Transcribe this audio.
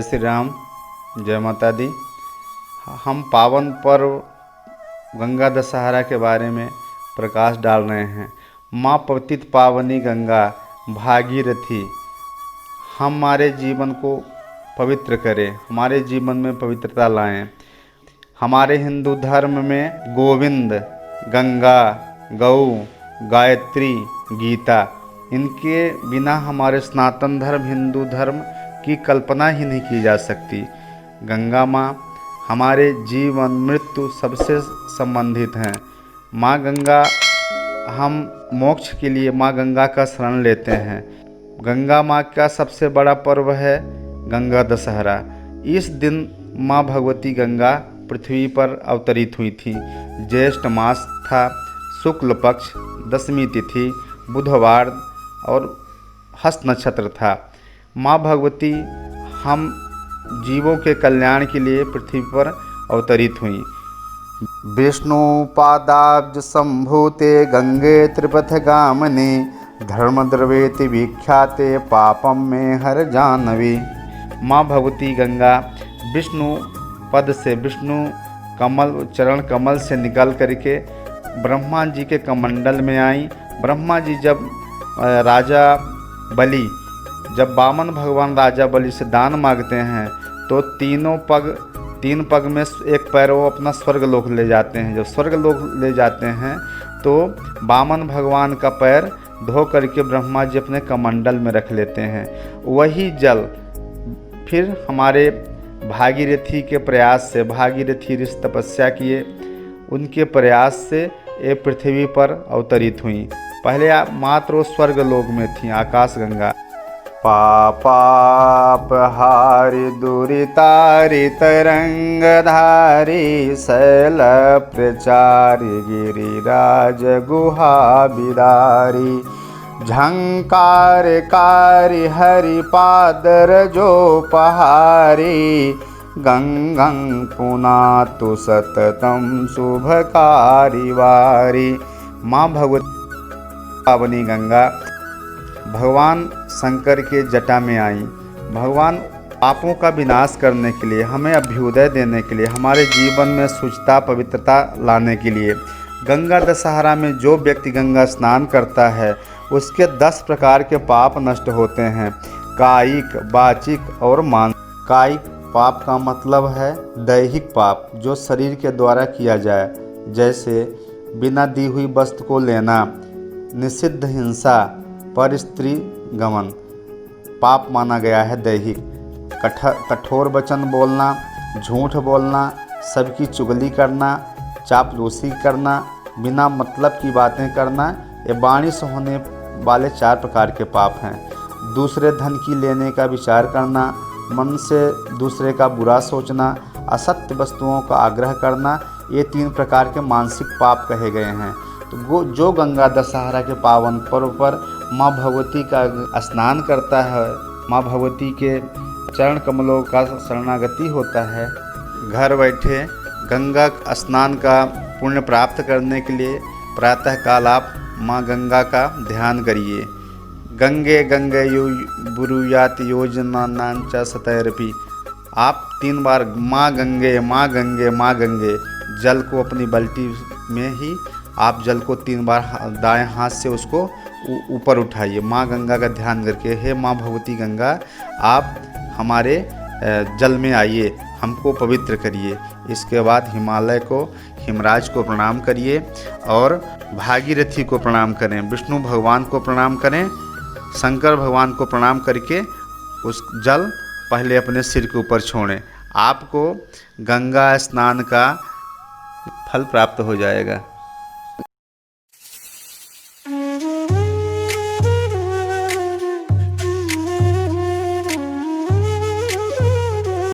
जय श्री राम, जय माता दी। हम पावन पर्व गंगा दशहरा के बारे में प्रकाश डाल रहे हैं। माँ पतित पावनी गंगा भागीरथी हमारे जीवन को पवित्र करें, हमारे जीवन में पवित्रता लाएं। हमारे हिंदू धर्म में गोविंद, गंगा, गौ, गायत्री, गीता, इनके बिना हमारे सनातन धर्म हिंदू धर्म की कल्पना ही नहीं की जा सकती। गंगा माँ हमारे जीवन मृत्यु सबसे संबंधित हैं। माँ गंगा, हम मोक्ष के लिए माँ गंगा का शरण लेते हैं। गंगा माँ का सबसे बड़ा पर्व है गंगा दशहरा। इस दिन माँ भगवती गंगा पृथ्वी पर अवतरित हुई थी। ज्येष्ठ मास था, शुक्ल पक्ष, दशमी तिथि, बुधवार और हस्त नक्षत्र था। माँ भगवती हम जीवों के कल्याण के लिए पृथ्वी पर अवतरित हुई। विष्णुपादाब्ज संभूते गंगे त्रिपथगामिनी धर्मद्रवेति विख्याते पापम में हर जानवी। माँ भगवती गंगा विष्णु पद से, विष्णु कमल चरण कमल से निकल करके ब्रह्मा जी के कमंडल में आई। ब्रह्मा जी जब जब वामन भगवान राजा बलि से दान मांगते हैं तो तीन पग में एक पैर वो अपना स्वर्गलोक ले जाते हैं। जब स्वर्गलोक ले जाते हैं तो वामन भगवान का पैर धो करके ब्रह्मा जी अपने कमंडल में रख लेते हैं। वही जल फिर हमारे भागीरथी के प्रयास से, भागीरथी ऋषि तपस्या किए, उनके प्रयास से ये पृथ्वी पर अवतरित हुई। पहले मात्र वो स्वर्गलोक में थी, आकाश गंगा। पापापहारि दुरितारि तरंगधारी शैल प्रचारि गिरिराज गुहा बिदारी झंकारकारी हरिपादर जो पहारी गंगं पुनातु सततम शुभकारी वारी। माँ भगवती पावनी गंगा भगवान शंकर के जटा में आई। भगवान पापों का विनाश करने के लिए, हमें अभ्युदय देने के लिए, हमारे जीवन में शुचिता पवित्रता लाने के लिए। गंगा दशहरा में जो व्यक्ति गंगा स्नान करता है उसके 10 प्रकार के पाप नष्ट होते हैं, कायिक, वाचिक और मानसिक। कायिक पाप का मतलब है दैहिक पाप, जो शरीर के द्वारा किया जाए, जैसे बिना दी हुई वस्तु को लेना, निषिद्ध हिंसा, पर स्त्री गमन पाप माना गया है दैहिक। कठोर वचन बोलना, झूठ बोलना, सबकी चुगली करना, चापलूसी करना, बिना मतलब की बातें करना, ये वाणी से होने वाले 4 प्रकार के पाप हैं। दूसरे धन की लेने का विचार करना, मन से दूसरे का बुरा सोचना, असत्य वस्तुओं का आग्रह करना, ये 3 प्रकार के मानसिक पाप कहे गए हैं। तो जो गंगा दशहरा के पावन पर्व पर माँ भगवती का स्नान करता है, माँ भगवती के चरण कमलों का शरणागति होता है, घर बैठे गंगा स्नान का पुण्य प्राप्त करने के लिए प्रातःकाल आप माँ गंगा का ध्यान करिए। गंगे गंगे बुरुयात योजना नांचा सतैरपी। आप 3 बार माँ गंगे माँ गंगे माँ गंगे, जल को अपनी बाल्टी में ही आप जल को 3 बार दाएं हाथ से उसको ऊपर उठाइए, माँ गंगा का ध्यान करके। हे माँ भगवती गंगा, आप हमारे जल में आइए, हमको पवित्र करिए। इसके बाद हिमालय को, हिमराज को प्रणाम करिए और भागीरथी को प्रणाम करें, विष्णु भगवान को प्रणाम करें, शंकर भगवान को प्रणाम करके उस जल पहले अपने सिर के ऊपर छोड़ें। आपको गंगा स्नान का फल प्राप्त हो जाएगा।